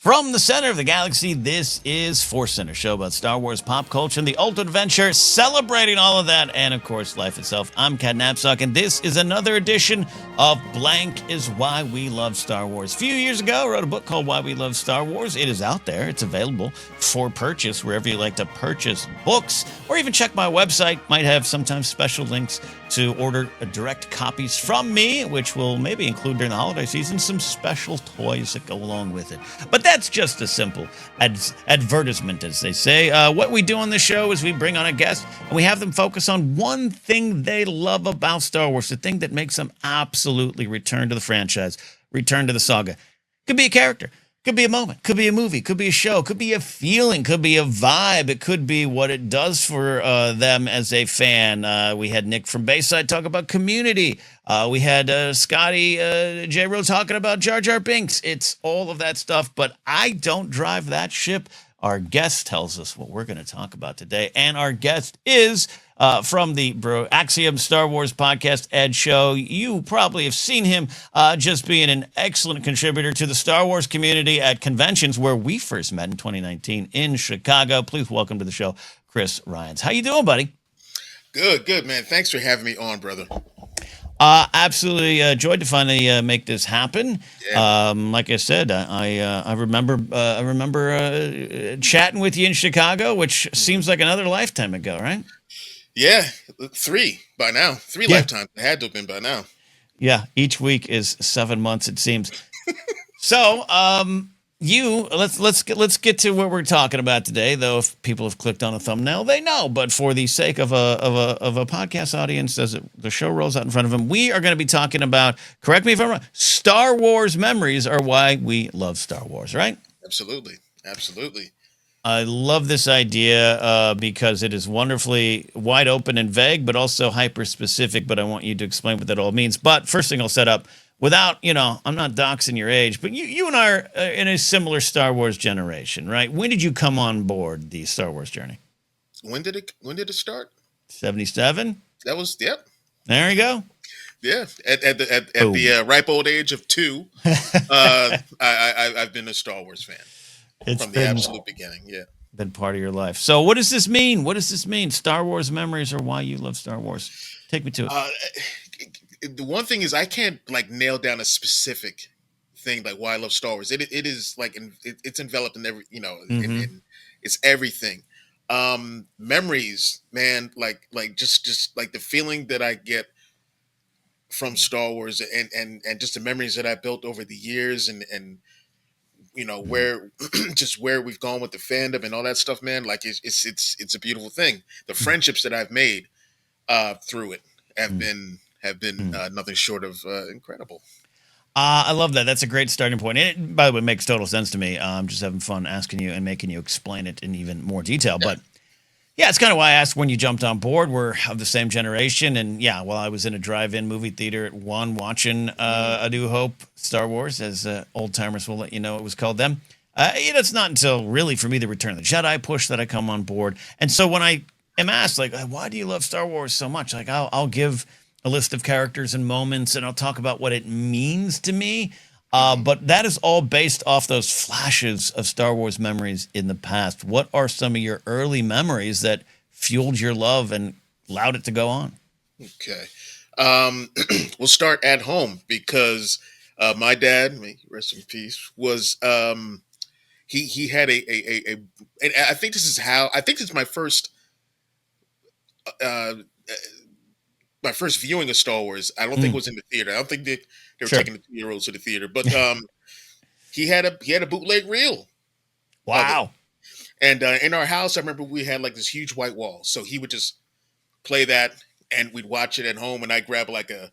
From the center of the galaxy, this is ForceCenter, show about Star Wars pop culture and the ultimate adventure, celebrating all of that, and of course, life itself. I'm Ken Napzok, and this is another edition of Blank is Why We Love Star Wars. A few years ago, I wrote a book called Why We Love Star Wars. It is out there. It's available for purchase wherever you like to purchase books, or even check my website. Might have sometimes special links to order direct copies from me, which will maybe include during the holiday season some special toys that go along with it. But that's just a simple advertisement, as they say. What we do on this show is we bring on a guest and we have them focus on one thing they love about Star Wars, the thing that makes them absolutely return to the franchise, return to the saga. Could be a character. Could be a moment, could be a movie, could be a show, could be a feeling, could be a vibe. It could be what it does for them as a fan. We had Nick from Bayside talk about Community. We had Scotty J. Rowe talking about Jar Jar Binks. It's all of that stuff, but I don't drive that ship. Our guest tells us what we're going to talk about today, and our guest is from the Broaxium Star Wars podcast, Ed Show. You probably have seen him just being an excellent contributor to the Star Wars community at conventions where we first met in 2019 in Chicago. Please welcome to the show, Chris Ryons. How you doing, buddy? Good, man. Thanks for having me on, brother. Absolutely joyed to finally make this happen. Yeah. Like I said, I remember chatting with you in Chicago, which seems like another lifetime ago, right? Yeah, three by now. Three Yeah. lifetimes. It had to have been by now. Yeah, each week is 7 months, it seems. So, let's get to what we're talking about today. Though, if people have clicked on a thumbnail, they know. But for the sake of a podcast audience, as the show rolls out in front of them, we are going to be talking about. Correct me if I'm wrong. Star Wars memories are why we love Star Wars, right? Absolutely. I love this idea because it is wonderfully wide open and vague, but also hyper specific. But I want you to explain what that all means. But first thing I'll set up without, I'm not doxing your age, but you and I are in a similar Star Wars generation, right? When did you come on board the Star Wars journey? When did it start? 77? That was There you go. Yeah. At the ripe old age of 2, I've been a Star Wars fan from the absolute beginning. Yeah. Been part of your life. So what does this mean? What does this mean? Star Wars memories are why you love Star Wars. Take me to it. The one thing is I can't nail down a specific thing why I love Star Wars. It is it's enveloped in every in it's everything. Memories, man, just the feeling that I get from Star Wars and just the memories that I built over the years and where just where we've gone with the fandom and all that stuff, man. It's a beautiful thing. The friendships that I've made through it have been nothing short of incredible. I love that. That's a great starting point. And it, by the way, makes total sense to me. I'm just having fun asking you and making you explain it in even more detail. Yeah. But yeah, it's kind of why I asked when you jumped on board. We're of the same generation. And yeah, while I was in a drive-in movie theater at 1 watching A New Hope, Star Wars, as old timers will let you know it was called then. It's not until really for me the Return of the Jedi push that I come on board. And so when I am asked, why do you love Star Wars so much? I'll give a list of characters and moments, and I'll talk about what it means to me. But that is all based off those flashes of Star Wars memories in the past. What are some of your early memories that fueled your love and allowed it to go on? Okay. We'll start at home because my dad, may he rest in peace, was he had and I think this is my first my first viewing of Star Wars. I don't think it was in the theater. I don't think they were Sure. taking the 2-year-olds to the theater, but he had a bootleg reel of it. Wow. And in our house, I remember we had this huge white wall, so he would just play that, and we'd watch it at home. And I grab a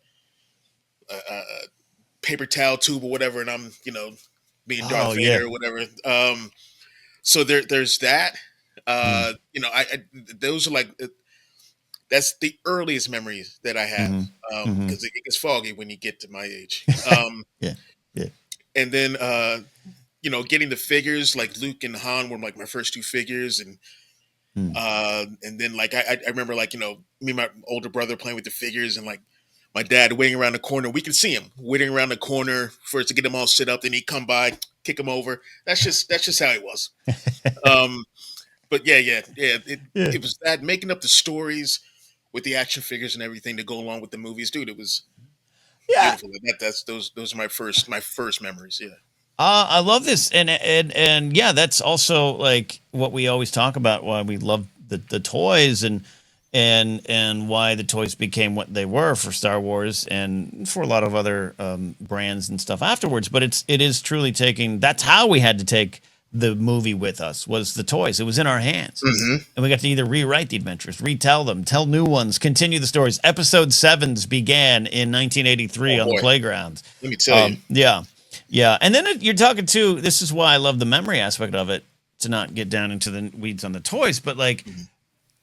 paper towel tube or whatever, and I'm being Darth Vader or whatever. So there's that. I those are that's the earliest memories that I have because it gets foggy when you get to my age. Yeah. And then getting the figures like Luke and Han were my first 2 figures, and then I remember me and my older brother playing with the figures, and my dad waiting around the corner. We could see him waiting around the corner for us to get him all set up. Then he'd come by, kick him over. That's just how it was. Um, but yeah. Yeah. It was that making up the stories with the action figures and everything to go along with the movies, dude. It was Yeah. beautiful. That's those are my first memories. Yeah. I love this, and yeah, that's also like what we always talk about. Why we love the toys, and why the toys became what they were for Star Wars and for a lot of other brands and stuff afterwards. But it is truly taking. That's how we had to take the movie with us, was the toys. It was in our hands, Mm-hmm. and we got to either rewrite the adventures, retell them, tell new ones, continue the stories. Episode sevens began in 1983 Oh on the boy, playgrounds. let me tell you. Yeah. Yeah. And then you're talking too, this is why I love the memory aspect of it, to not get down into the weeds on the toys, but like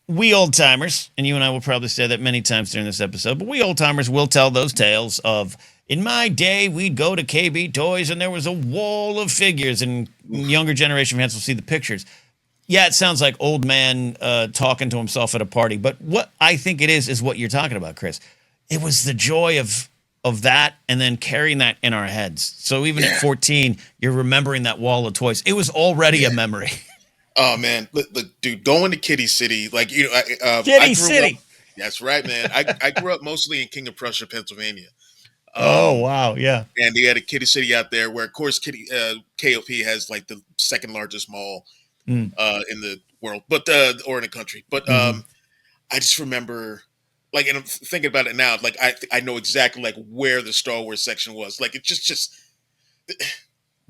we old timers, and you and I will probably say that many times during this episode, but we old timers will tell those tales of, in my day, we'd go to KB Toys and there was a wall of figures, and younger generation fans will see the pictures. Yeah, it sounds like old man talking to himself at a party, but what I think it is what you're talking about, Chris. It was the joy of that, and then carrying that in our heads. So even at Yeah. 14, you're remembering that wall of toys. It was already a Yeah. memory. Oh man, look, dude, going to Kitty City, like I Kitty grew up. City. That's right, man. I grew up mostly in King of Prussia, Pennsylvania. Oh, Um, wow. Yeah. and they had a Kitty City out there, where of course KOP has like the second largest mall Mm. in the world, but or in the country. But Hmm. I just remember, like, and I'm thinking about it now, like I know exactly like where the Star Wars section was. Like it's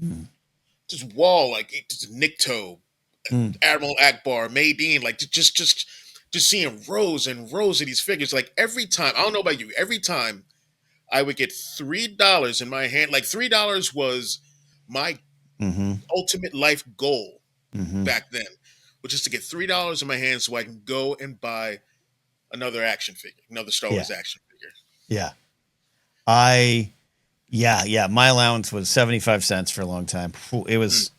Mm. just wall, like it's Nikto, Mm. Admiral Akbar, Maydeen, like just seeing rows and rows of these figures. Like every time, I don't know about you, every time I would get $3 in my hand, like $3 was my Hmm. ultimate life goal Hmm. back then, which is to get $3 in my hand so I can go and buy another action figure, another Star Yeah. Wars action figure. Yeah. I, yeah. My allowance was 75 cents for a long time. It Mm. was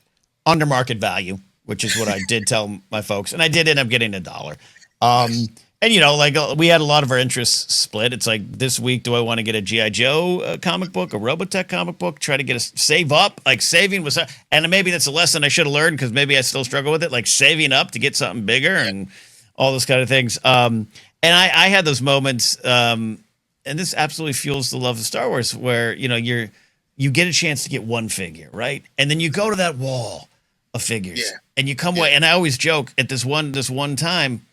under market value, which is what I did tell my folks. And I did end up getting $1. Nice. And like we had a lot of our interests split. It's like, this week, do I want to get a G.I. Joe comic book, a Robotech comic book, try to get save up? Like saving was, and maybe that's a lesson I should have learned, because maybe I still struggle with it, like saving up to get something bigger and all those kind of things. And I had those moments, and this absolutely fuels the love of Star Wars, where, you get a chance to get one figure, right? And then you go to that wall of figures, Yeah. and you come Yeah. away. And I always joke at this one time,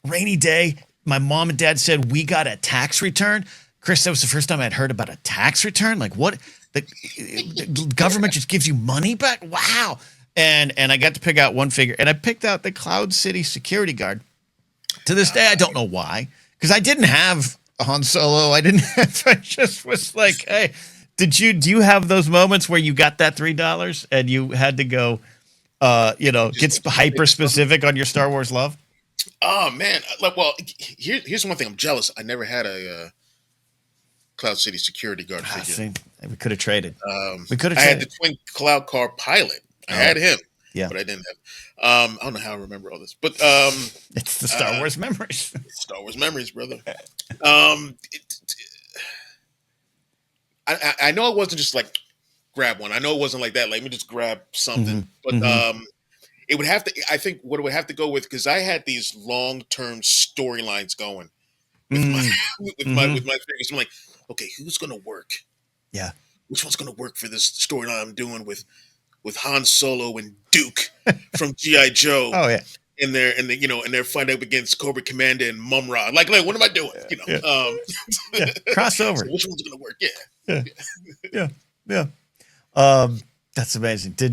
rainy day, my mom and dad said we got a tax return. Chris, that was the first time I'd heard about a tax return. Like, what? The government just gives you money back? Wow. And I got to pick out one figure, and I picked out the Cloud City security guard. To this day, I don't know why, because I didn't have a Han Solo. I just was like, hey, do you have those moments where you got that $3 and you had to go, get hyper specific on your Star Wars love? Oh man, like, well, here's one thing I'm jealous. I never had a Cloud City security guard figure. See, we could have traded. We could have I had the traded. twin cloud car pilot. I Oh, had him, yeah. but I didn't have. I don't know how I remember all this, but It's the Star Wars memories. Star Wars memories, brother. Um, I know it wasn't just like grab one. I know it wasn't like that. Like, let me just grab something, Mhm, but mhm. it would have to. I think what it would have to go with, because I had these long term storylines going with my Mm, with my mhm. with my figures. I'm like, okay, who's gonna work? Yeah. Which one's gonna work for this storyline I'm doing with Han Solo and Duke from GI Joe, Oh, yeah. and they're fighting up against Cobra Commander and Mumra. Like, what am I doing? Yeah. Yeah. So Crossover. which one's gonna work? Yeah. Yeah. Yeah. Yeah. Um, that's amazing. Do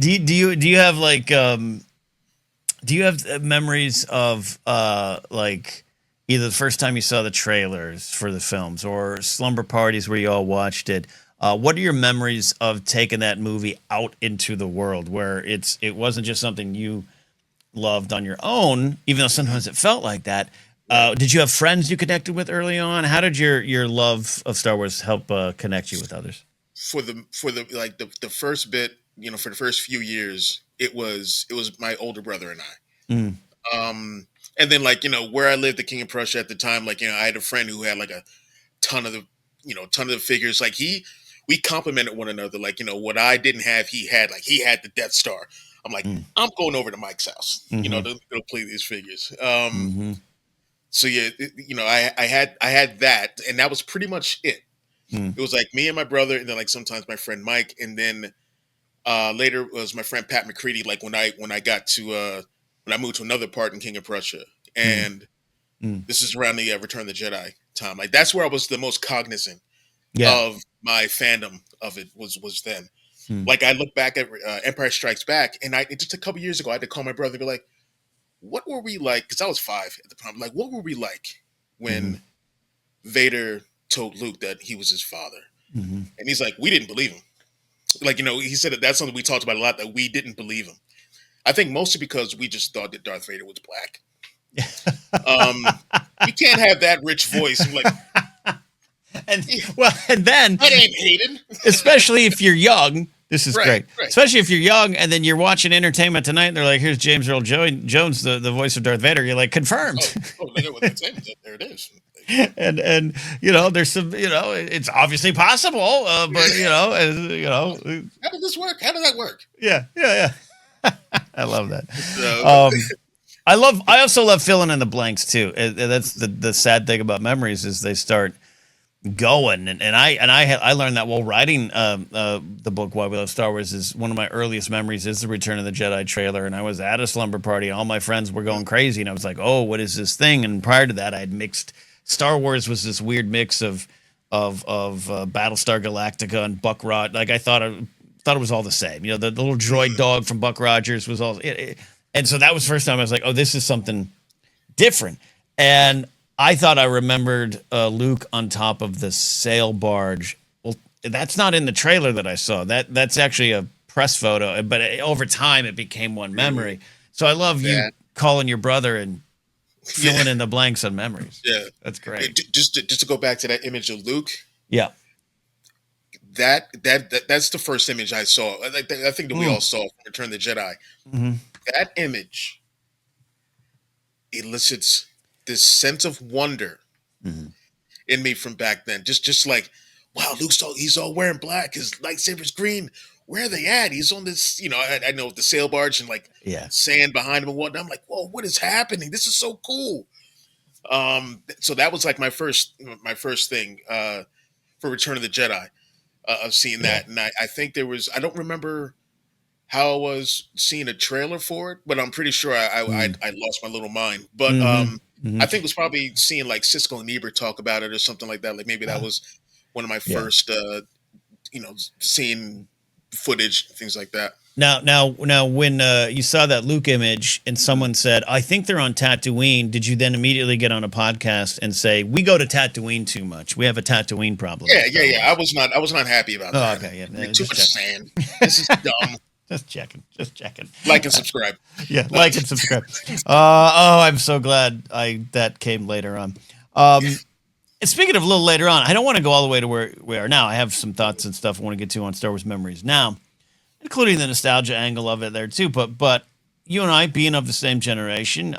you have like do you have memories of like either the first time you saw the trailers for the films or slumber parties where you all watched it? What are your memories of taking that movie out into the world, where it wasn't just something you loved on your own, even though sometimes it felt like that? Right. Did you have friends you connected with early on? How did your love of Star Wars help connect you with others? For the like the first bit, for the first few years, it was my older brother and I. Mm, Um, And then like, where I lived, the King of Prussia at the time, like, I had a friend who had like a ton of the, ton of the figures. Like we complimented one another. Like, what I didn't have, he had. Like he had the Death Star. I'm like, Mm. I'm going over to Mike's house, Mm-hmm. to play these figures. Mm-hmm. So yeah, I had that, and that was pretty much it. Mm. It was like me and my brother, and then like sometimes my friend Mike, and then later was my friend Pat McCready. Like when I got to when I moved to another part in King of Prussia, Mm. and Mm. this is around the Return of the Jedi time. Like that's where I was the most cognizant Yeah. of my fandom of it was then. Mm. Like I look back at Empire Strikes Back, and just a couple years ago, I had to call my brother and be like, "What were we like?" Because I was 5 at the time. Like, what were we like Mm-hmm. when Vader told Luke that he was his father? Mm-hmm. And he's like, "We didn't believe him." Like, he said that that's something we talked about a lot, that we didn't believe him. I think mostly because we just thought that Darth Vader was black. You can't have that rich voice. I'm like, and then that ain't Hayden. especially if you're young, this is Right, great. right. Especially if you're young and then you're watching Entertainment Tonight and they're like, here's James Earl Jones, the voice of Darth Vader. You're like, confirmed. Look at what that's saying. There it is. and there's some, it's obviously possible, but How did this work? How did that work? yeah. I love that. So, I also love filling in the blanks too. That's the sad thing about memories is they start going, and I learned that while writing the book Why We Love Star Wars. Is one of my earliest memories is the Return of the Jedi trailer, and I was at a slumber party, all my friends were going crazy, and I was like, oh, what is this thing? And prior to that, I had mixed. Star Wars was this weird mix of Battlestar Galactica and Buck Rogers. Like I thought it was all the same. The little droid dog from Buck Rogers was all. And so that was the first time I was like, oh, this is something different. And I thought I remembered Luke on top of the sail barge. Well, that's not in the trailer that I saw. That's actually a press photo. But over time, it became one memory. So I love you calling your brother and filling in the blanks on memories. Yeah, that's great. Just to go back to that image of Luke. Yeah, that's the first image I saw. I think that we all saw from Return of the Jedi. Mm-hmm. That image elicits this sense of wonder in me from back then. Just like, wow, he's all wearing black. His lightsaber's green. Where are they at? He's on this, I know the sail barge and like sand behind him and whatnot. I'm like, whoa, what is happening? This is so cool. So that was like my first thing for Return of the Jedi of seeing that. And I think I don't remember how I was seeing a trailer for it, but I'm pretty sure I lost my little mind. But I think it was probably seeing like Cisco and Ebert talk about it or something like that. Like maybe that was one of my first, seeing footage, things like that. Now, when you saw that Luke image and someone said, "I think they're on Tatooine," did you then immediately get on a podcast and say, "We go to Tatooine too much. We have a Tatooine problem"? Yeah. I was not happy about that. Okay, too much sand. This is dumb. Just checking. Like and subscribe. Yeah, like and subscribe. I'm so glad that came later on. And speaking of a little later on, I don't want to go all the way to where we are now. I have some thoughts and stuff I want to get to on Star Wars memories now, including the nostalgia angle of it there too. But you and I, being of the same generation,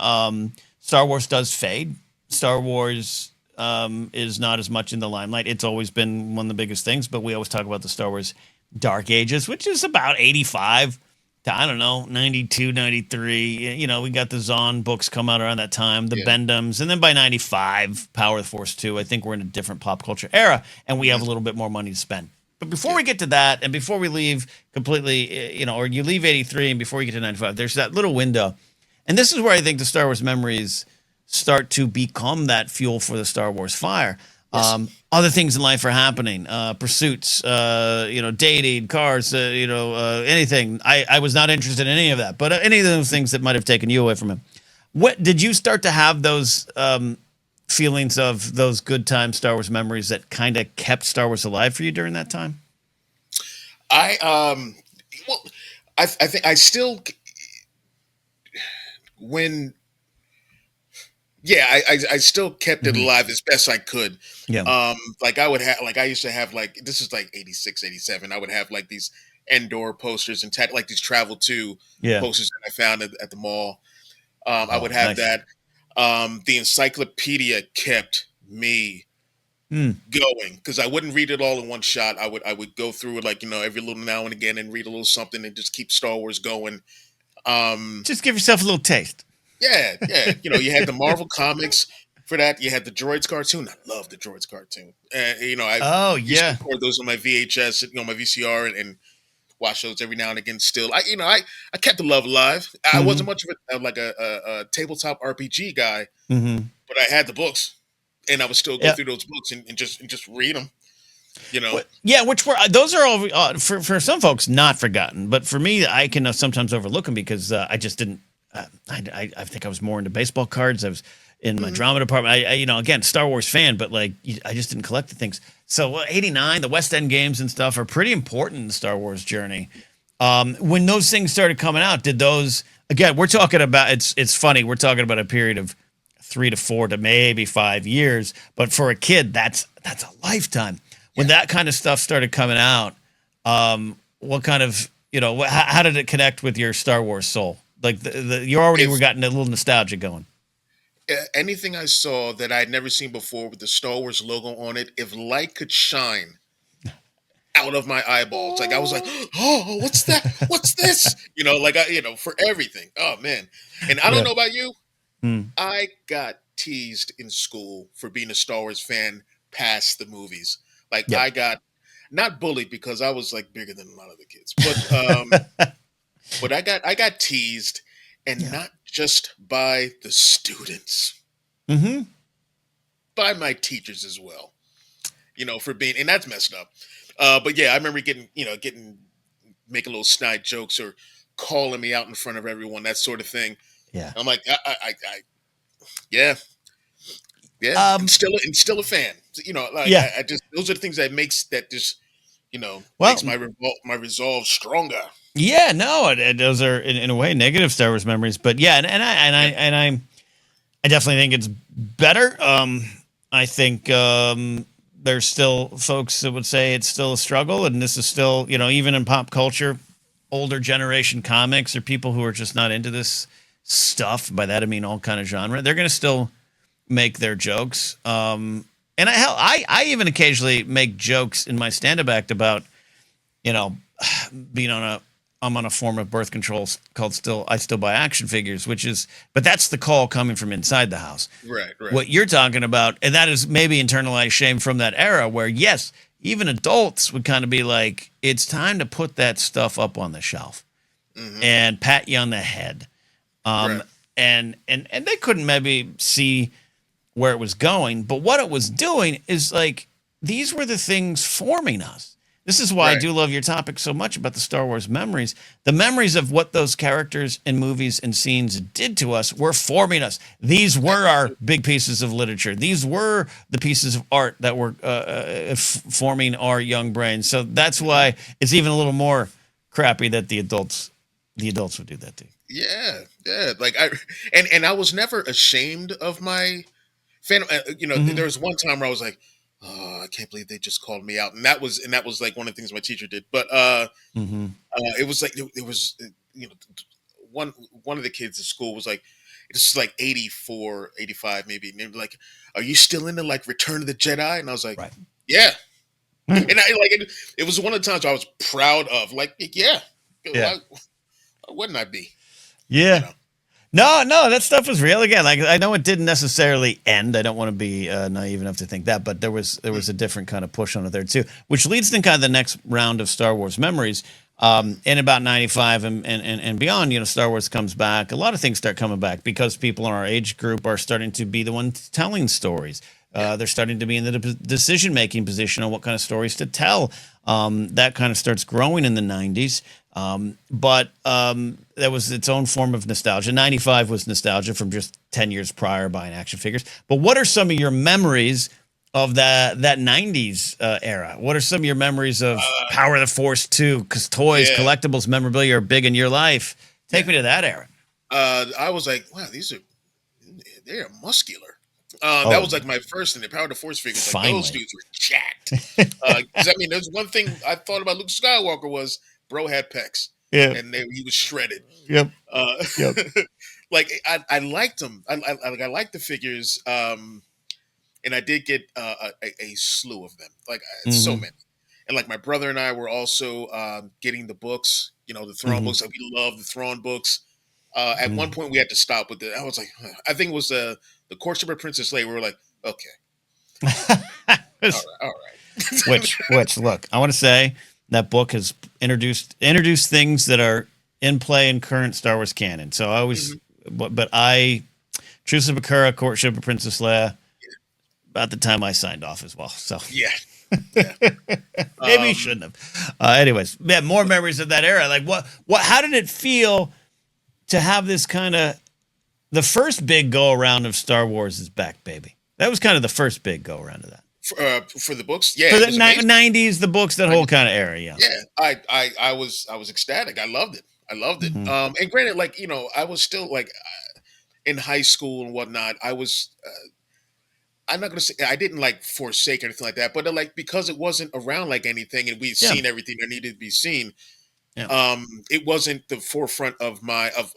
Star Wars does fade. Star Wars is not as much in the limelight. It's always been one of the biggest things, but we always talk about the Star Wars Dark Ages, which is about 85 to, 92, 93. We got the Zahn books come out around that time, the Bendhams, and then by 95, Power of the Force 2. I think we're in a different pop culture era, and we have a little bit more money to spend. But before we get to that, and before we leave completely, or you leave 83, and before you get to 95, there's that little window. And this is where I think the Star Wars memories start to become that fuel for the Star Wars fire. Yes. Other things in life are happening, pursuits, dating, cars, anything. I was not interested in any of that, but any of those things that might have taken you away from him. What did you start to have those feelings of those good time Star Wars memories that kind of kept Star Wars alive for you during that time? I think I still I still kept it alive as best I could. Yeah. I used to have this is like 86, 87. I would have like these Endor posters and like these travel to posters that I found at the mall. I would have that. The encyclopedia kept me Hmm. going because I wouldn't read it all in one shot. I would go through it like every little now and again and read a little something and just keep Star Wars going. Um, Just give yourself a little taste. yeah, yeah. You had the Marvel comics for that. You had the Droids cartoon. I love the Droids cartoon. I Oh used to yeah. record those on my VHS, my VCR, and watch those every now and again. Still, I kept the love alive. I Hmm. wasn't much of a tabletop RPG guy, Hmm. but I had the books, and I would still go Yeah. through those books and just read them. You know, Yeah, which were those are all for some folks not forgotten, but for me, I can sometimes overlook them because I just didn't. I think I was more into baseball cards. I was in my Mhm. drama department. Again, Star Wars fan, but like I just didn't collect the things. So '89, the West End games and stuff are pretty important in the Star Wars journey. When those things started coming out, did those again? We're talking about it's funny. We're talking about a period of 3 to 4 to maybe 5 years, but for a kid, that's a lifetime. When Yeah. that kind of stuff started coming out, what kind of how did it connect with your Star Wars soul? Like you already were If getting a little nostalgia going. anything I saw that I had never seen before with the Star Wars logo on it, if light could shine out of my eyeballs, like I was like, oh, what's that? What's this? For everything. Oh man. And I don't Yeah. know about you. Hmm. I got teased in school for being a Star Wars fan past the movies. Like Yep. I got not bullied because I was like bigger than a lot of the kids, but I got teased, and Yeah. not just by the students, Mm-hmm. by my teachers as well. For being, and that's messed up. But yeah, I remember getting making little snide jokes or calling me out in front of everyone, that sort of thing. Yeah. I'm like, yeah, yeah, and Um. still a fan. Like Yeah. I just those are the things that just Well. makes my resolve stronger. Yeah. No. Those are in a way negative Star Wars memories, but yeah, Yeah, I definitely think it's better. I think there's still folks that would say it's still a struggle, and this is still, even in pop culture, older generation comics or people who are just not into this stuff. By that I mean all kind of genre. They're going to still make their jokes. And I even occasionally make jokes in my stand-up act about you know, being on a I'm on a form of birth control called still I still buy action figures, but that's the call coming from inside the house. right, right. What you're talking about, and that is maybe internalized shame from that era where yes, even adults would kind of be like, it's time to put that stuff up on the shelf Hmm. and pat you on the head. Um, Right. and they couldn't maybe see where it was going, but what it was doing is like these were the things forming us. This is why I Right. do love your topic so much about the Star Wars memories. The memories of what those characters and movies and scenes did to us were forming us. These were our big pieces of literature. These were the pieces of art that were forming our young brains. So that's Hmm. why it's even a little more crappy that the adults would do that to you. Yeah, yeah. Like and I was never ashamed of my fan. Hmm. There was one time where I was like, oh, I can't believe they just called me out, and that was like one of the things my teacher did. But Hmm. it was like it was one of the kids at school was like, this is like 84, 85 maybe, and they were like, are you still into like Return of the Jedi? And I was like, Right. yeah. And I like it was one of the times I was proud of, like, yeah, Yeah. why wouldn't I be? You Yeah. know. No, that stuff was real. Again, like I know it didn't necessarily end. I don't want to be naive enough to think that, but there was a different kind of push on it there too, which leads to kind of the next round of Star Wars memories. In about '95 and beyond, Star Wars comes back. A lot of things start coming back because people in our age group are starting to be the ones telling stories. Yeah. They're starting to be in the decision making position on what kind of stories to tell. That kind of starts growing in the '90s. But that was its own form of nostalgia. '95 was nostalgia from just 10 years prior buying action figures. But what are some of your memories of that '90s era? What are some of your memories of Uh, Power of the Force 2? Because toys, yeah. collectibles, memorabilia are big in your life. Take Yeah. me to that era. I was like, wow, they're muscular. That Oh, was like my first thing. The Power of the Force figures, like those finally. dudes were jacked. Because I mean, there's one thing I thought about Luke Skywalker was bro had pecs, Yeah. and he was shredded. Yep. Uh, Yep. like I liked them. I liked the figures. And I did get a slew of them, like so Mm-hmm. many. And like my brother and I were also getting the books, the Thrawn Mm-hmm. books. Like we love the Thrawn books. At Mm-hmm. one point, we had to stop with it. I was like, huh. I think it was the Courtship of Princess Leia. We were like, okay, all right. which look, I want to say that book has introduced things that are in play in current Star Wars canon. So I always, Mhm. but I, Truce of Bakura, Courtship of Princess Leia, about the time I signed off as well. So Yeah, yeah. maybe you Um, shouldn't have. Anyways, yeah, more memories of that era. Like how did it feel to have this kind of the first big go around of Star Wars is back, baby. That was kind of the first big go around of that. for the books, yeah, For it the was amazing. 90s, the books, that whole kind of era, yeah. Yeah, I was ecstatic. I loved it. I loved it. Hmm. And granted, like I was still like in high school and whatnot. I'm not gonna say I didn't like forsake or anything like that, but like because it wasn't around like anything, and we'd Yeah, seen everything that needed to be seen. yeah, It wasn't the forefront of my of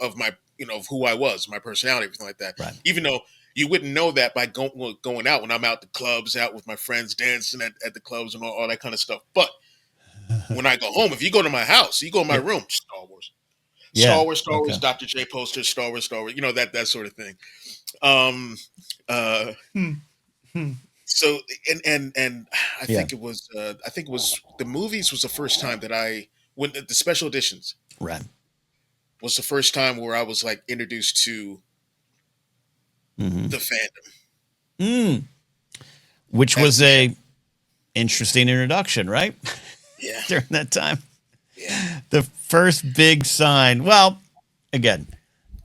who I was, my personality, everything like that. right. Even though you wouldn't know that by going out when I'm out the clubs, out with my friends, dancing at the clubs and all that kind of stuff. But when I go home, if you go to my house, you go in my Yeah, room, Star Wars, yeah, Star Wars, okay. Dr. J posters, Star Wars, that sort of thing. Um, uh, Hmm. Hmm. so and Yeah, I think it was the movies was the first time that I when the special editions right. was the first time where I was like introduced to Hmm. the fandom. Mm. Which As was yeah, a interesting introduction, right? yeah, During that time. yeah, The first big sign. Well, again,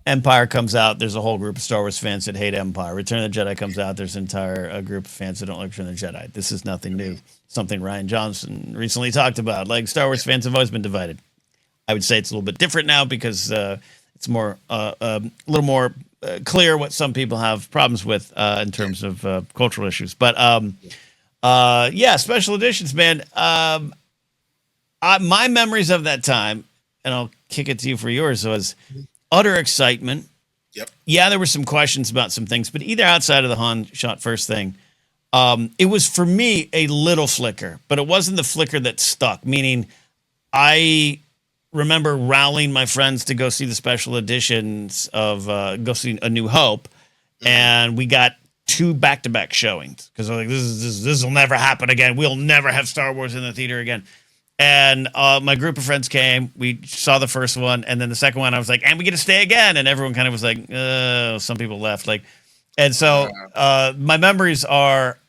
Empire comes out. There's a whole group of Star Wars fans that hate Empire. Return of the Jedi comes out. There's an entire group of fans that don't like Return of the Jedi. This is nothing new. Something Ryan Johnson recently talked about. Like Star yeah, Wars fans have always been divided. I would say it's a little bit different now because it's more a little more clear what some people have problems with in yeah. terms of cultural issues. But yeah, special editions, man. My memories of that time, and I'll kick it to you for yours, was utter excitement. Yep. Yeah, there were some questions about some things, but either outside of the Han shot first thing, it was for me a little flicker, but it wasn't the flicker that stuck. Meaning, I remember rallying my friends to go see the special editions of go see A New Hope, Hmm. and we got two back-to-back showings because we're like, this will never happen again. We'll never have Star Wars in the theater again. And my group of friends came. We saw the first one, and then the second one, I was like, "And we get to stay again." And everyone kind of was like, some people left. Like, and so my memories are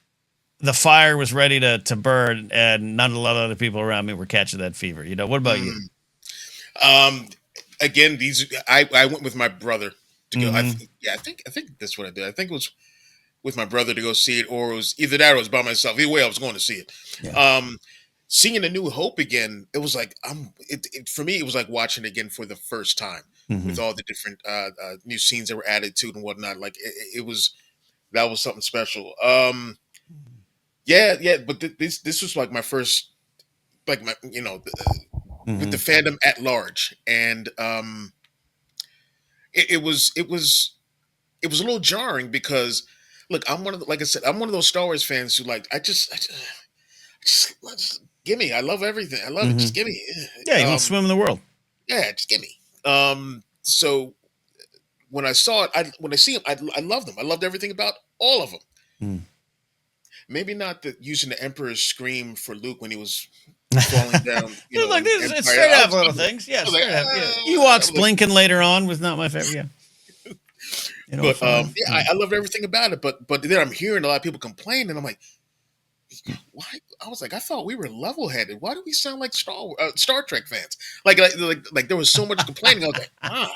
the fire was ready to burn, and not a lot of other people around me were catching that fever. What about you? Hmm. Um, Again, I went with my brother to go. Mm-hmm. Yeah, I think that's what I did. I think it was with my brother to go see it, or it was either that or it was by myself. Either way, I was going to see it. Yeah. Um, Seeing A New Hope again, it was like for me, it was like watching it again for the first time Mm-hmm. with all the different new scenes that were added to it and whatnot. Like it was that was something special. Yeah, yeah, but this was like my first like my with Mm-hmm. the fandom at large, and it was a little jarring because look, like I said, I'm one of those Star Wars fans who like just give me. I love everything. I love it. Mm-hmm. Just give me. Yeah, you want to swim in the world. Yeah, just give me. So when I saw it, when I see him, I loved them. I loved everything about all of them. Mm. Maybe not the using the Emperor's scream for Luke when he was falling down, It's like in this. It's Empire. straight up little things. Yeah, I was like, straight up. Yeah, I Ewoks was like, blinking later on was not my favorite. Yeah, but fine. yeah, Yeah. I loved everything about it. But then I'm hearing a lot of people complain, and I'm like, why? I was like, I thought we were level headed. Why do we sound like Star Trek fans? Like there was so much complaining. I was like, Uh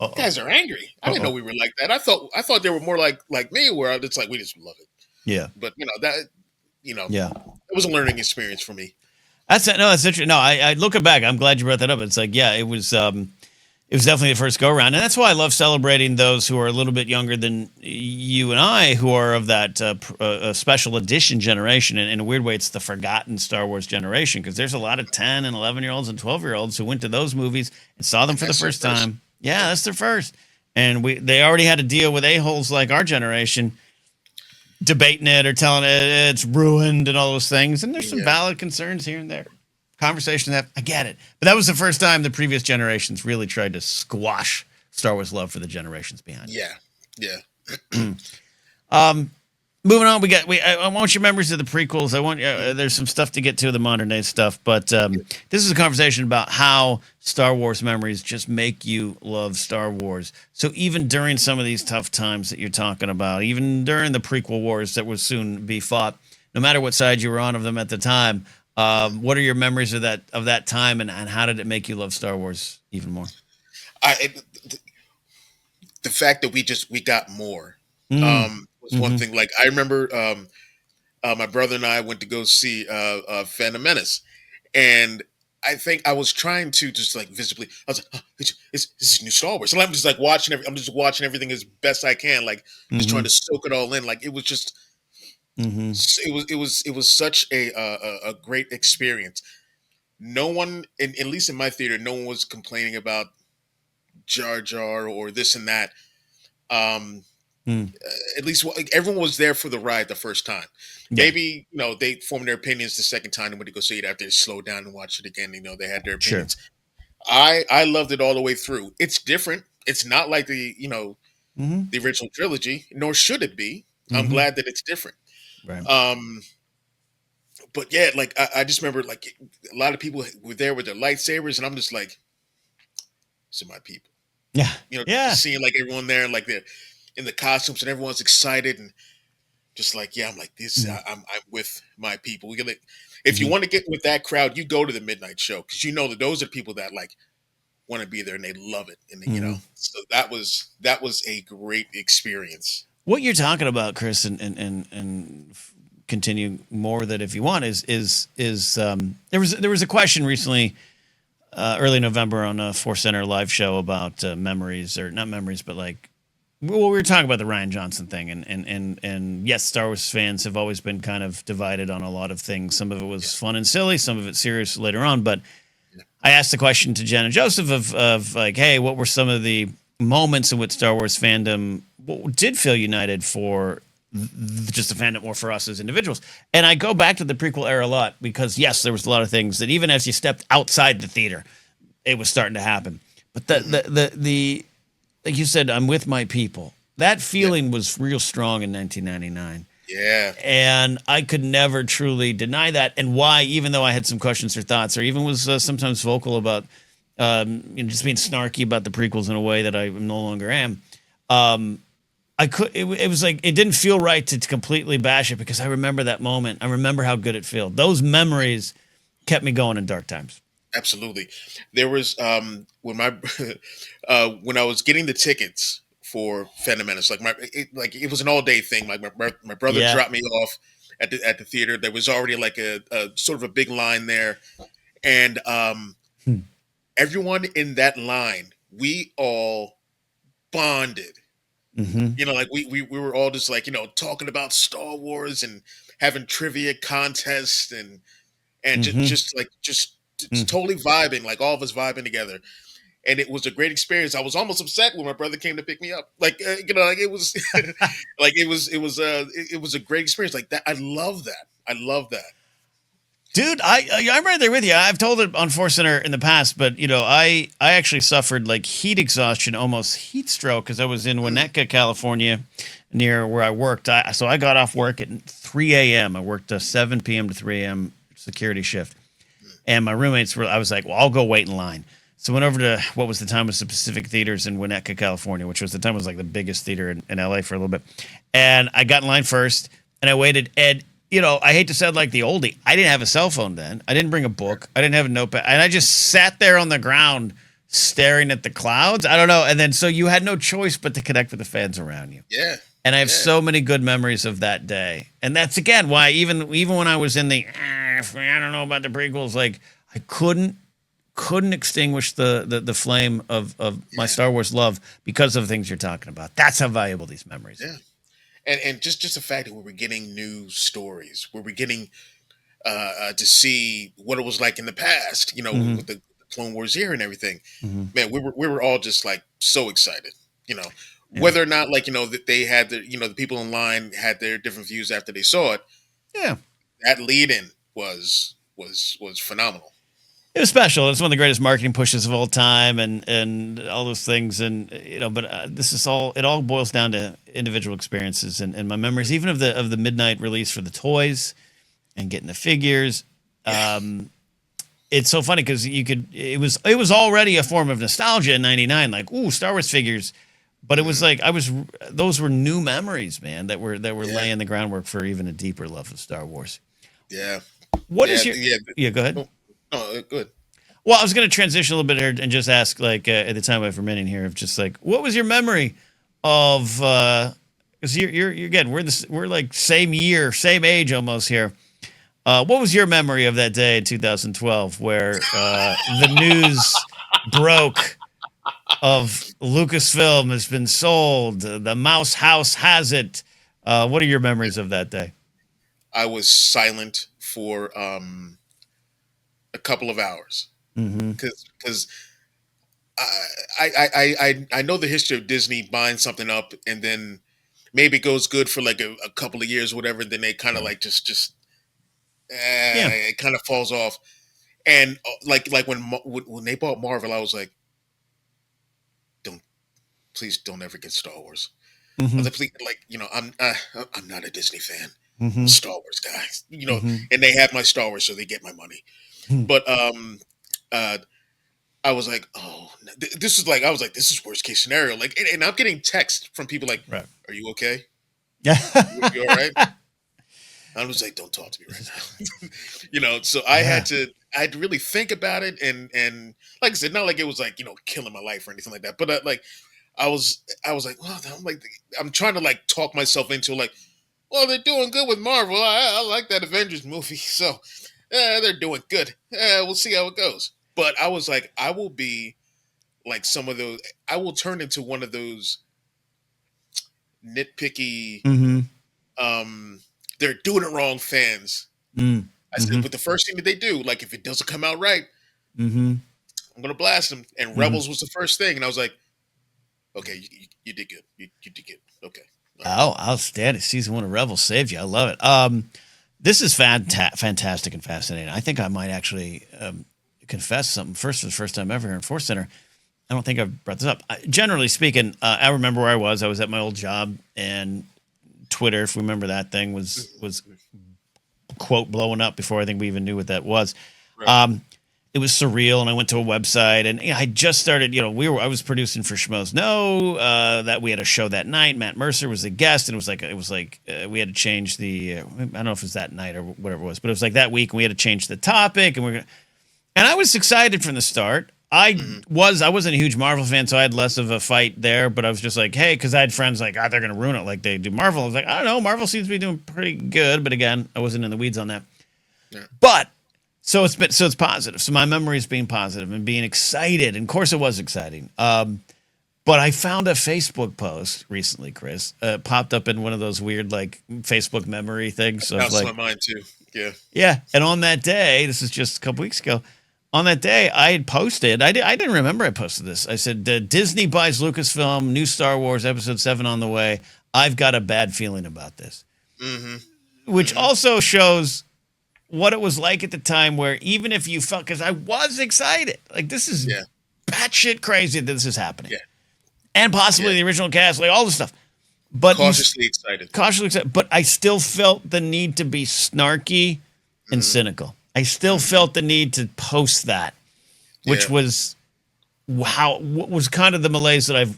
you oh. guys are angry. I Uh didn't know oh. we were like that. I thought they were more like me, where it's like we just love it. Yeah. But Yeah. it was a learning experience for me. That's no. That's interesting. No, I looking back, I'm glad you brought that up. It's like, yeah, it was. It was definitely the first go around, and that's why I love celebrating those who are a little bit younger than you and I, who are of that special edition generation. And in a weird way, it's the forgotten Star Wars generation because there's a lot of 10 and 11-year-olds and 12-year-olds who went to those movies and saw them And for the that's their first first. time. Yeah, Yep. that's their first. and they already had to deal with a-holes like our generation debating it or telling it it's ruined and all those things. And there's some Yeah. valid concerns here and there. Conversation that I get it, but that was the first time the previous generations really tried to squash Star Wars love for the generations behind it. Yeah. Yeah. Moving on, I want your memories of the prequels. I want there's some stuff to get to the modern day stuff, but this is a conversation about how Star Wars memories just make you love Star Wars. So even during some of these tough times that you're talking about, even during the prequel wars that will soon be fought, no matter what side you were on of them at the time, what are your memories of that time, and how did it make you love Star Wars even more? The fact that we got more Mm, was one mm-hmm, thing. Like I remember, my brother and I went to go see Phantom Menace, and I think I was trying to just like visibly. I was like, oh, it's new Star Wars, and I'm just like watching. I'm just watching everything as best I can, like just mm-hmm, trying to soak it all in. Like it was just, mm-hmm, it was such a great experience. No one, at least in my theater, no one was complaining about Jar Jar or this and that. Um, mm, at least like, everyone was there for the ride the first time. yeah, Maybe they formed their opinions the second time and went to go see it after they slowed down and watched it again. They had their sure. opinions. I loved it all the way through. It's different. It's not like Mm-hmm, the original trilogy, nor should it be. I'm mm-hmm, glad that it's different. right. Um, but yeah, like I just remember like a lot of people were there with their lightsabers, and I'm just like, these are my people. Yeah, Just yeah. seeing like everyone there, like they're in the costumes, and everyone's excited, and just like, yeah, I'm like this. Mm-hmm, I'm with my people. If you mm-hmm, want to get with that crowd, you go to the midnight show because you know that those are people that like want to be there and they love it, and mm-hmm. so that was a great experience. What you're talking about, Chris, and continue more that if you want is there was a question recently, early November on a ForceCenter live show about memories, or not memories, but like, well, we were talking about the Ryan Johnson thing, and yes, Star Wars fans have always been kind of divided on a lot of things. Some of it was fun and silly, some of it serious later on. But I asked the question to Jen and Joseph of like, hey, what were some of the moments in which Star Wars fandom did feel united for just the fandom, or for us as individuals? And I go back to the prequel era a lot because yes, there was a lot of things that even as you stepped outside the theater, it was starting to happen. But Hmm. the like you said, I'm with my people. That Yeah, feeling was real strong in 1999. yeah, And I could never truly deny that. And why, even though I had some questions or thoughts, or even was sometimes vocal about just being snarky about the prequels in a way that I no longer am, I could. It was like it didn't feel right to completely bash it because I remember that moment. I remember how good it felt. Those memories kept me going in dark times. absolutely. There was when I was getting the tickets for Phantom Menace, like it was an all day thing. Like my brother Yeah. dropped me off at the theater. There was already like a sort of a big line there, and Hmm. everyone in that line, we all bonded. Mm-hmm. Like we were all just like talking about Star Wars and having trivia contests and Mm-hmm. just totally vibing, like all of us vibing together. And it was a great experience. I was almost upset when my brother came to pick me up. Like like it was like it was a great experience. Like that, I love that. I love that. Dude, I'm right there with you. I've told it on Force Center in the past, but I actually suffered like heat exhaustion, almost heat stroke, because I was in Mm, Winnetka, California, near where I worked. So I got off work at 3 a.m. I worked a 7 p.m. to 3 a.m. security shift, and my roommates were. I was like, well, I'll go wait in line. So I went over to what was the time was the Pacific Theaters in Winnetka, California, which was the time was like the biggest theater in LA for a little bit. And I got in line first and I waited. And, I hate to sound like the oldie. I didn't have a cell phone then. I didn't bring a book. I didn't have a notepad. And I just sat there on the ground staring at the clouds. I don't know. And then so you had no choice but to connect with the fans around you. yeah, And I have yeah, so many good memories of that day. And that's again why even when I was in the I don't know about the prequels, like I couldn't extinguish the flame of my yeah, Star Wars love because of the things you're talking about. That's how valuable these memories yeah. are. And just the fact that we were getting new stories, where we're getting to see what it was like in the past. Mm-hmm. With the Clone Wars era and everything. Mm-hmm. Man, we were all just like so excited. Yeah. Whether or not that they had the people in line had their different views after they saw it. Yeah. That lead in was phenomenal. It was special. It's one of the greatest marketing pushes of all time, and all those things, and But this is all. It all boils down to individual experiences and my memories, even of the midnight release for the toys, and getting the figures. It's so funny because it was already a form of nostalgia in '99, like ooh, Star Wars figures, but it was like those were new memories, man, that were laying the groundwork for even a deeper love of Star Wars. Yeah. What is your Go ahead. Oh, good. Well, I was going to transition a little bit here and just ask, like, at the time of remaining here, of just like, what was your memory of? Because you're again, we're like same year, same age almost here. What was your memory of that day in 2012 where the news broke of Lucasfilm has been sold? The Mouse House has it. What are your memories of that day? I was silent for a couple of hours because I know the history of Disney buying something up and then maybe it goes good for like a couple of years, or whatever. Then they kind of like just it kind of falls off. And like when they bought Marvel, I was like, please don't ever get Star Wars. I was like, please, I'm not a Disney fan. I'm a Star Wars guy, and they have my Star Wars, so they get my money. But I was like, oh, this is worst case scenario. Like, and I'm getting texts from people like, Right. are you okay? Yeah. You all right? I was like, don't talk to me right now. So I had to really think about it, and like I said, not like it was like killing my life or anything like that, but I was like, well, I'm trying to like talk myself into like, well, they're doing good with Marvel. I like that Avengers movie, so they're doing good. We'll see how it goes. But I was like, I will be like some of those. I will turn into one of those nitpicky. They're doing it wrong fans. I said, but the first thing that they do, like if it doesn't come out right, I'm gonna blast them. And Rebels was the first thing, and I was like, okay, you did good. You did good. Okay. Oh, outstanding. Season 1 of Rebels saved you. I love it. This is fantastic and fascinating. I think I might actually confess something for the first time ever here in ForceCenter. I don't think I've brought this up. Generally speaking, I remember where I was. I was at my old job, and Twitter, if we remember that thing, was quote blowing up before I think we even knew what that was. Right. It was surreal, and I went to a website, and I just started. I was producing for Schmoes Know. That we had a show that night. Matt Mercer was the guest, and it was like we had to change the. I don't know if it was that night or whatever it was, but it was like that week, and we had to change the topic, and I was excited from the start. I wasn't a huge Marvel fan, so I had less of a fight there. But I was just like, hey, because I had friends like, they're going to ruin it like they do Marvel. I was like, I don't know, Marvel seems to be doing pretty good, but again, I wasn't in the weeds on that. Yeah. But. So it's positive. So my memory is being positive and being excited. And of course it was exciting. But I found a Facebook post recently, Chris, popped up in one of those weird like Facebook memory things. So that's my mind too. Yeah. Yeah. And on that day, this is just a couple weeks ago. On that day, I had posted. I didn't remember I posted this. I said, Disney buys Lucasfilm, new Star Wars Episode 7 on the way. I've got a bad feeling about this. Which also shows what it was like at the time, where even if you felt, because I was excited, like this is batshit crazy that this is happening, and possibly the original cast, like all this stuff, but cautiously excited, but I still felt the need to be snarky and cynical. I still felt the need to post that, which was what was kind of the malaise that I've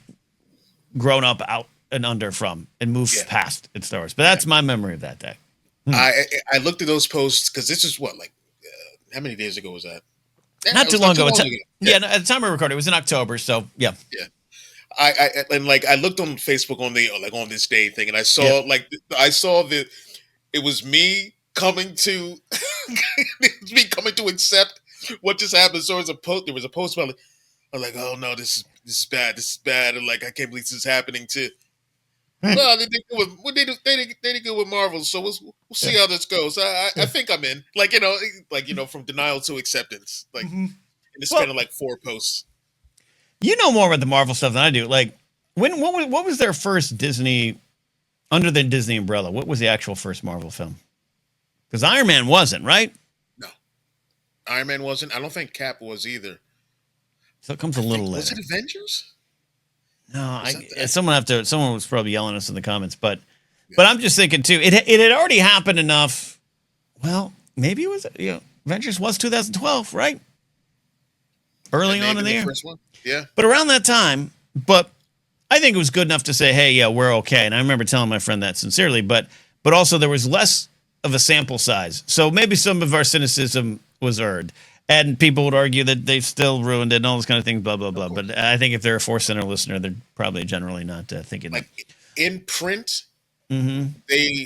grown up out and under from and moved past in Star Wars. But that's my memory of that day. I looked at those posts because this is what, like, how many days ago was that? Not too long ago. Yeah, at the time we recorded, it was in October. So yeah. I looked on Facebook on on this day thing, and I saw it was me coming to accept what just happened. So there was a post about it. I was like, oh no, this is bad, and like I can't believe this is happening too. Well, they did good with Marvel, so we'll see how this goes. I think I'm in. From denial to acceptance, in the span of 4 posts. You know more about the Marvel stuff than I do. Like, what was their first Disney under the Disney umbrella? What was the actual first Marvel film? Because Iron Man wasn't, right? No, Iron Man wasn't. I don't think Cap was either. So it comes I a little think was later. it Avengers? No, Was that the, someone was probably yelling at us in the comments, but yeah. I'm just thinking too. It had already happened enough. Well, maybe it was Avengers was 2012, right? That Early may on have in been the the year, first one. Yeah. but around that time. But I think it was good enough to say, hey, yeah, we're okay. And I remember telling my friend that sincerely, but also there was less of a sample size, so maybe some of our cynicism was earned. And people would argue that they've still ruined it and all those kind of things, blah, blah, Of blah. course. But I think if they're a ForceCenter listener, they're probably generally not thinking that. Like in print, Mm-hmm. they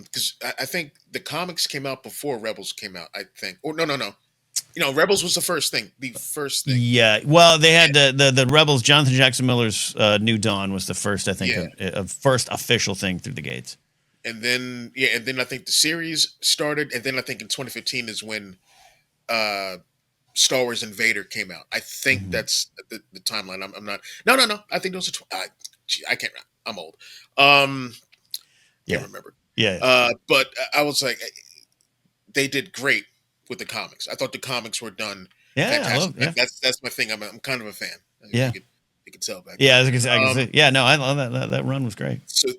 because I think the comics came out before Rebels came out. I think, or no. Rebels was the first thing. The first thing. Yeah. Well, they had the Rebels. Jonathan Jackson Miller's New Dawn was the first, I think, Yeah, of first official thing through the gates. and then I think the series started, and then I think in 2015 is when uh Star Wars Invader came out. I think Mm-hmm. that's the timeline. I'm not. No. I think those are. I can't. I'm old. Um, can't Yeah. remember. Yeah. But I was like, they did great with the comics. I thought the comics were done Yeah. I fantastic. love. Yeah. That's my thing. I'm kind of a fan. Yeah. You could tell back Yeah. then. I can Um, say. Yeah. No, I love that. That run was great. so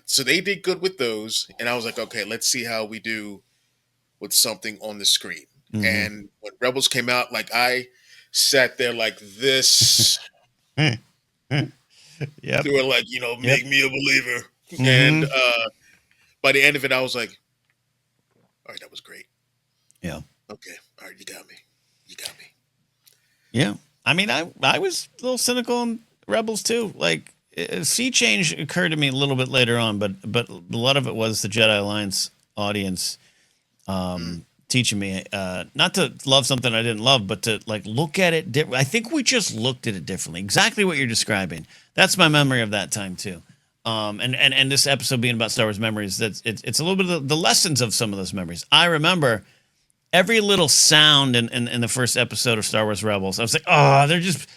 so they did good with those, and I was like, okay, let's see how we do with something on the screen. Mm-hmm. And when Rebels came out, like I sat there like this. Yep. They were like, Yep. make me a believer. And Mm-hmm. by the end of it, I was like, all right, that was great. Yeah. Okay, all right, you got me. You got me. Yeah. I mean, I was a little cynical on Rebels too. Like, sea change occurred to me a little bit later on, but a lot of it was the Jedi Alliance audience Mm, teaching me not to love something I didn't love, but to like look at it different. I think we just looked at it differently. Exactly what you're describing. That's my memory of that time too. And this episode being about Star Wars memories, it's a little bit of the lessons of some of those memories. I remember every little sound in the first episode of Star Wars Rebels. I was like, oh, they just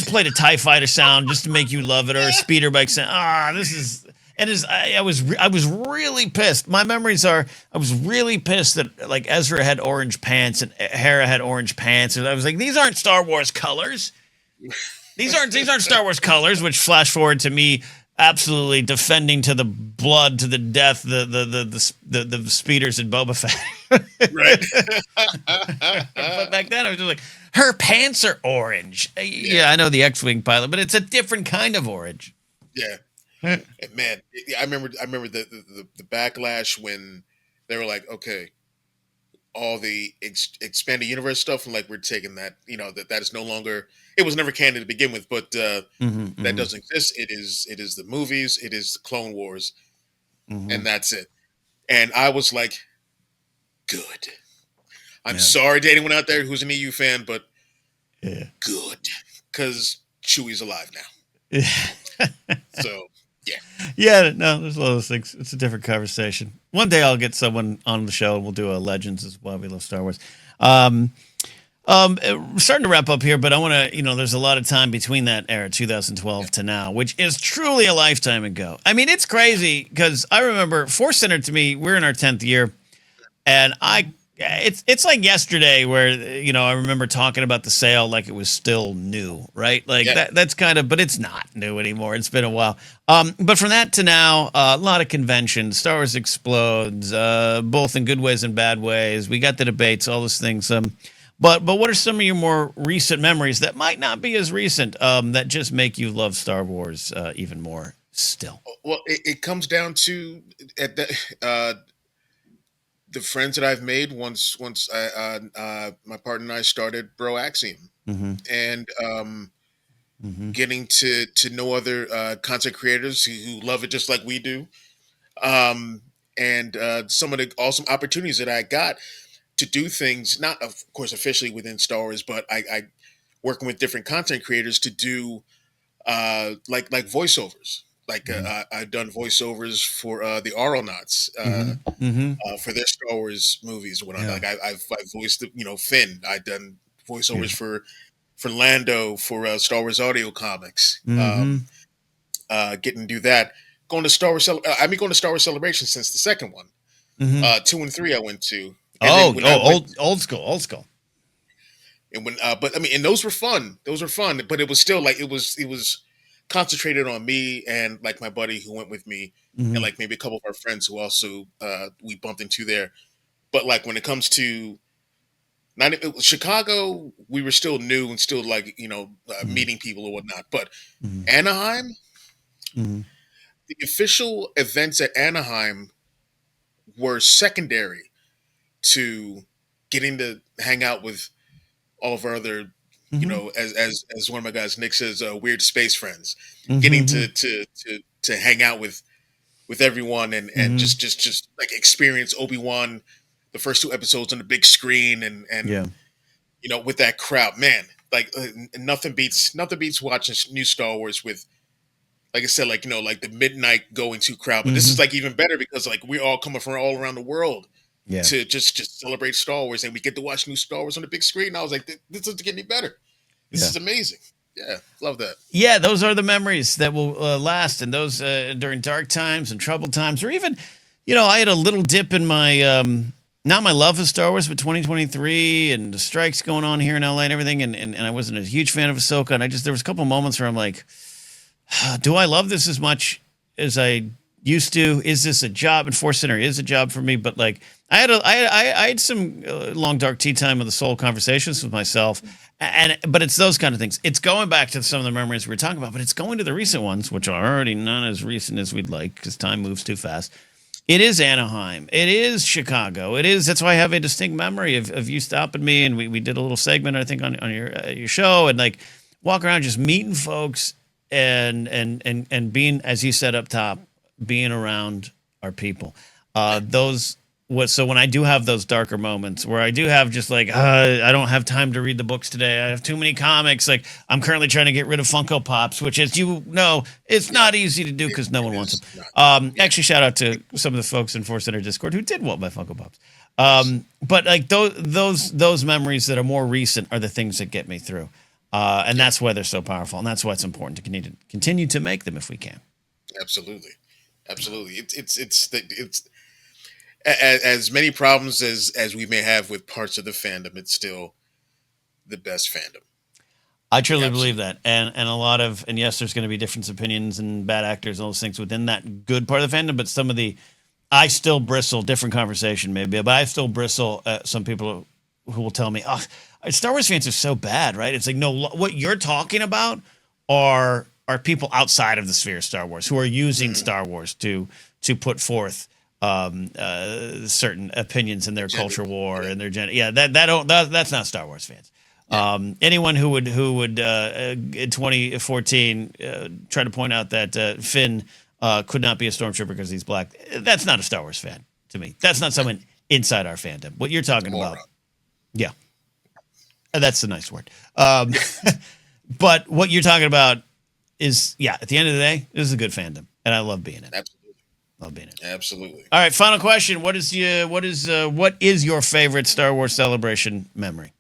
played a TIE fighter sound just to make you love it, or a speeder bike sound. This is. And I was really pissed. My memories are I was really pissed that like Ezra had orange pants and Hera had orange pants, and I was like, these aren't Star Wars colors. These aren't Star Wars colors. Which flash forward to me absolutely defending to the blood to the death the speeders and Boba Fett. right. But back then I was just like, her pants are orange. Yeah, Yeah, I know the X-wing pilot, but it's a different kind of orange. yeah. And man, I remember the backlash when they were like, okay, all the expanded universe stuff, and like we're taking that, that is no longer. It was never canon to begin with, but Hmm. that Hmm. doesn't exist. It is the movies, it is the Clone Wars, Hmm. and that's it. And I was like, good. I'm Yeah. sorry to anyone out there who's an EU fan, but Yeah. good, because Chewie's alive now. So yeah, Yeah, no, there's a lot of those things. It's a different conversation. One day I'll get someone on the show and we'll do a Legends as why we love Star Wars. Um, Starting to wrap up here, but I want to, there's a lot of time between that era, 2012 to now, which is truly a lifetime ago. I mean, it's crazy because I remember Force Center to me, we're in our 10th year, and it's like yesterday where I remember talking about the sale like it was still new, right? Like yeah. that's kind of, but it's not new anymore. It's been a while. But from that to now, a lot of conventions. Star Wars explodes, both in good ways and bad ways. We got the debates, all those things. But what are some of your more recent memories that might not be as recent that just make you love Star Wars even more still? Well, it comes down to at the friends that I've made once my partner and I started Broaxium, Mm-hmm. and Mm-hmm. getting to know other content creators who love it just like we do, um, and some of the awesome opportunities that I got to do things, not of course officially within Star Wars, but I working with different content creators to do like voiceovers. Like Mm-hmm. I've done voiceovers for the Aeronauts, Mm-hmm. Mm-hmm. for their Star Wars movies. When Yeah. I've voiced Finn. I've done Yeah. voiceovers for for Lando for Star Wars Audio Comics. Mm-hmm. Getting to do that. Going to going to Star Wars Celebration since the second one. Mm-hmm. 2 and 3 I went to. And then Oh, when I went, old school. and when but I mean, and those were fun. Those were fun, but it was still like it was concentrated on me and like my buddy who went with me, and Mm-hmm. like maybe a couple of our friends who also we bumped into there. But like when it comes to not it was Chicago, we were still new and still like Mm-hmm. meeting people or whatnot. But Mm-hmm. Anaheim, Mm-hmm. the official events at Anaheim were secondary to getting to hang out with all of our other, Mm-hmm. as one of my guys Nick says, weird space friends, getting Mm-hmm. to hang out with everyone and Mm-hmm. just like experience Obi-Wan, the first two episodes on the big screen and Yeah. with that crowd, man. Like nothing beats watching new Star Wars with, like I said, like like the midnight going to crowd. But this Mm-hmm. is like even better because like we're all coming from all around the world Yeah. to just celebrate Star Wars, and we get to watch new Star Wars on the big screen. And I was like, this doesn't get any better. This Yeah. is amazing. Yeah, love that. Yeah, those are the memories that will last, and those during dark times and troubled times, or even, I had a little dip in my not my love of Star Wars, but 2023 and the strikes going on here in LA and everything, and I wasn't a huge fan of Ahsoka, and there was a couple moments where I'm like, do I love this as much as I used to? Is this a job? And ForceCenter is a job for me, but like I had some long dark tea time with the soul conversations with myself, but it's those kind of things. It's going back to some of the memories we were talking about, but it's going to the recent ones, which are already not as recent as we'd like because time moves too fast. It is Anaheim. It is Chicago. It is. That's why I have a distinct memory of you stopping me, and we did a little segment I think on your show, and like walk around just meeting folks and being, as you said up top, being around our people. Those what so when I do have those darker moments where I do have just like I don't have time to read the books today. I have too many comics. Like I'm currently trying to get rid of Funko Pops, which, as you know, it's not easy to do because no one It wants is them. not. Yeah, Actually, shout out to some of the folks in Force Center Discord who did want my Funko Pops. But like those memories that are more recent are the things that get me through. And that's why they're so powerful, and that's why it's important to continue to make them if we can. absolutely, absolutely. It's as many problems as we may have with parts of the fandom. It's still the best fandom. I truly believe Absolutely. that, and a lot of, and yes, there's going to be different opinions and bad actors and all those things within that good part of the fandom. But some of the, I still bristle. Different conversation maybe, but I still bristle at some people who will tell me, "Oh, Star Wars fans are so bad," right? It's like, no, what you're talking about are people outside of the sphere of Star Wars who are using Mm, Star Wars to put forth certain opinions in their agenda. culture war Yeah, and their gen. Yeah, that's not Star Wars fans. yeah. Anyone who would in 2014 try to point out that Finn could not be a stormtrooper because he's black, that's not a Star Wars fan to me. That's not someone inside our fandom. What you're It's a talking about, moron. yeah, that's a nice word. But what you're talking about is, yeah, at the end of the day, this is a good fandom, and I love being in it. Absolutely, Love being in it. absolutely. All right, final question. What is your favorite Star Wars celebration memory?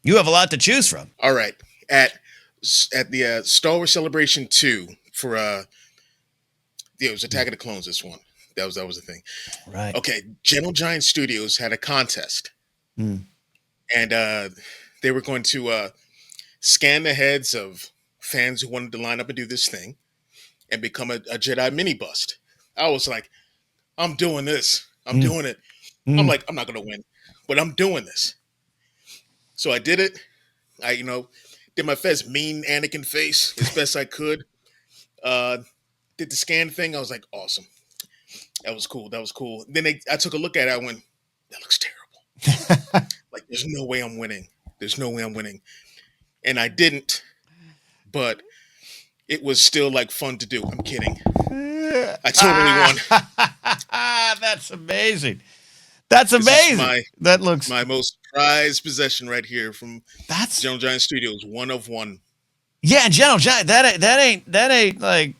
You have a lot to choose from. All right, at at the Star Wars Celebration 2 for yeah, it was Attack of the Clones. This one that was the thing. Right. Okay, Gentle Giant Studios had a contest, Mm. and they were going to scan the heads of fans who wanted to line up and do this thing and become a Jedi mini bust. I was like, I'm doing this. I'm Mm. doing it. I'm Mm. like, I'm not gonna win, but I'm doing this. So I did it. I did my best mean Anakin face as best I could. Uh, did the scan thing. I was like, awesome. That was cool. That was cool. Then I took a look at it. I went, that looks terrible. Like, there's no way I'm winning. There's no way I'm winning. And I didn't, but it was still like fun to do. I'm kidding. I totally won. That's amazing. That's This is amazing. That looks. my most prized possession right here from That's Gentle Giant Studios. One of one. yeah, General Giant. That ain't like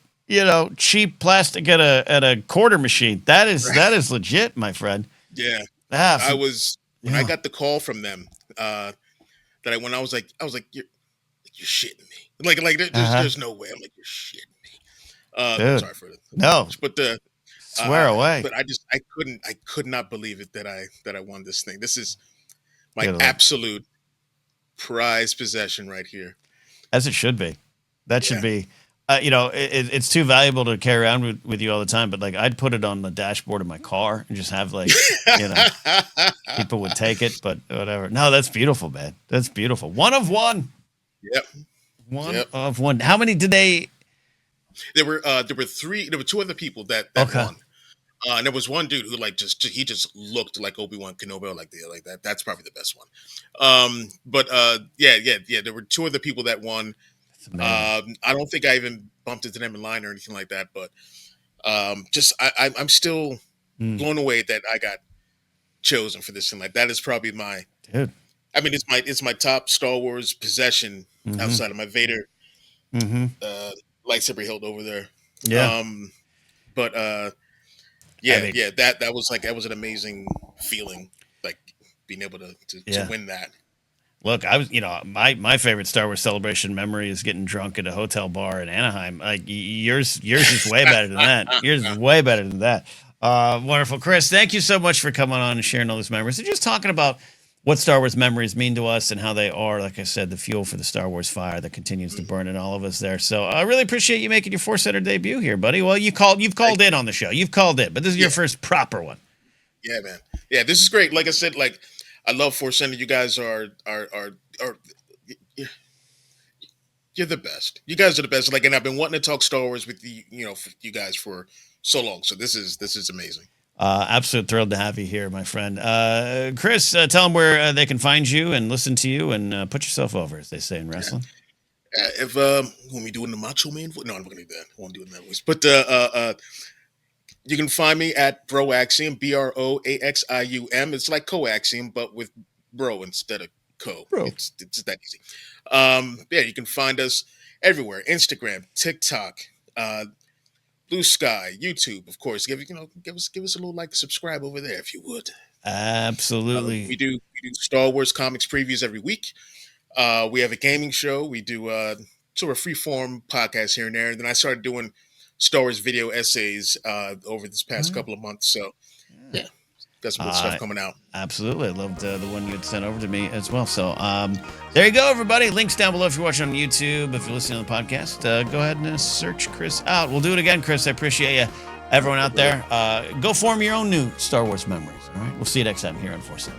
cheap plastic at a quarter machine. Right. That is legit, my friend. Yeah. Ah, I was when I yeah. got the call from them. That when I was like, like you're shitting me. Uh-huh. There's no way. I'm like, you're shitting me. Dude. Sorry for the No. language, but Swear away. but I could not believe it that I won this thing. This is my Good Lord. absolute prized possession right here. As it should be. That should Yeah. be. It's too valuable to carry around with you all the time, but like I'd put it on the dashboard of my car and just have like, you know, people would take it, but whatever. No, that's beautiful, man. That's beautiful. One of one. Yep. One Yep. of one. How many did they? There were two other people that Okay. won. And there was one dude who he just looked like Obi-Wan Kenobi, like that. That's probably the best one. But yeah. There were two other people that won. That's amazing. I don't think I even bumped into them in line or anything like that. But I'm still Mm, blown away that I got chosen for this thing. Like that is probably my. dude. I mean, it's my top Star Wars possession Mm-hmm. outside of my Vader Mm-hmm. uh, lightsaber hilt over there. Yeah. But I yeah, mean, yeah, that was an amazing feeling, like being able to yeah. win that. Look, I was, my favorite Star Wars celebration memory is getting drunk at a hotel bar in Anaheim. Like yours is way better than that. Yours is way better than that. Wonderful, Chris. Thank you so much for coming on and sharing all these memories and just talking about what Star Wars memories mean to us and how they are, like I said, the fuel for the Star Wars fire that continues to burn in all of us there. So I really appreciate you making your ForceCenter debut here, buddy. Well, you've Thank called in on the show. You've called in, but this is your Yeah, first proper one. yeah, man. Yeah, this is great. Like I said, like I love ForceCenter. You guys are you're the best. You guys are the best. Like, and I've been wanting to talk Star Wars with you guys for so long. So this is amazing. Absolute thrilled to have you here, my friend. Chris, tell them where they can find you and listen to you and put yourself over, as they say in Yeah. wrestling. If when we doing the Macho Man, no, I'm not gonna do that. I won't do it in that voice. But you can find me at Broaxium, Broaxium. It's like coaxium, but with bro instead of co. Bro. It's that easy. Yeah, you can find us everywhere: Instagram, TikTok, uh, Blue Sky, YouTube, of course. Give us a little like, subscribe over there if you would. Absolutely. We do Star Wars comics previews every week. We have a gaming show. We do sort of free form podcasts here and there. And then I started doing Star Wars video essays over this Oh, past yeah. couple of months. So Yeah. yeah, got some good stuff coming out. Absolutely. I loved the one you had sent over to me as well. So there you go, everybody. Links down below if you're watching on YouTube. If you're listening on the podcast, go ahead and search Chris out. We'll do it again, Chris. I appreciate you. Everyone out there, go form your own new Star Wars memories. All right. We'll see you next time here on Force.